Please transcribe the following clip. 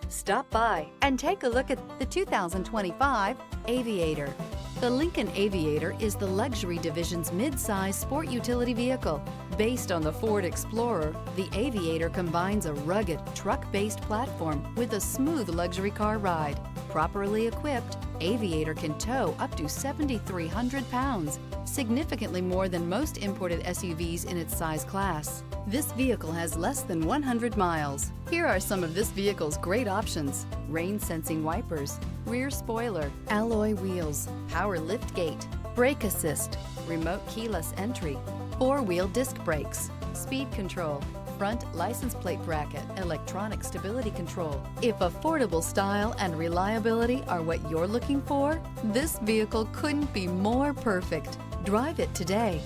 Stop by and take a look at the 2025 Aviator. The Lincoln Aviator is the luxury division's mid-size sport utility vehicle. Based on the Ford Explorer, the Aviator combines a rugged, truck-based platform with a smooth luxury car ride. Properly equipped, Aviator can tow up to 7,300 pounds, significantly more than most imported SUVs in its size class. This vehicle has less than 100 miles. Here are some of this vehicle's great options: rain-sensing wipers, rear spoiler, alloy wheels, power liftgate, brake assist, remote keyless entry, four-wheel disc brakes, speed control, front license plate bracket, electronic stability control. If affordable style and reliability are what you're looking for, this vehicle couldn't be more perfect. Drive it today.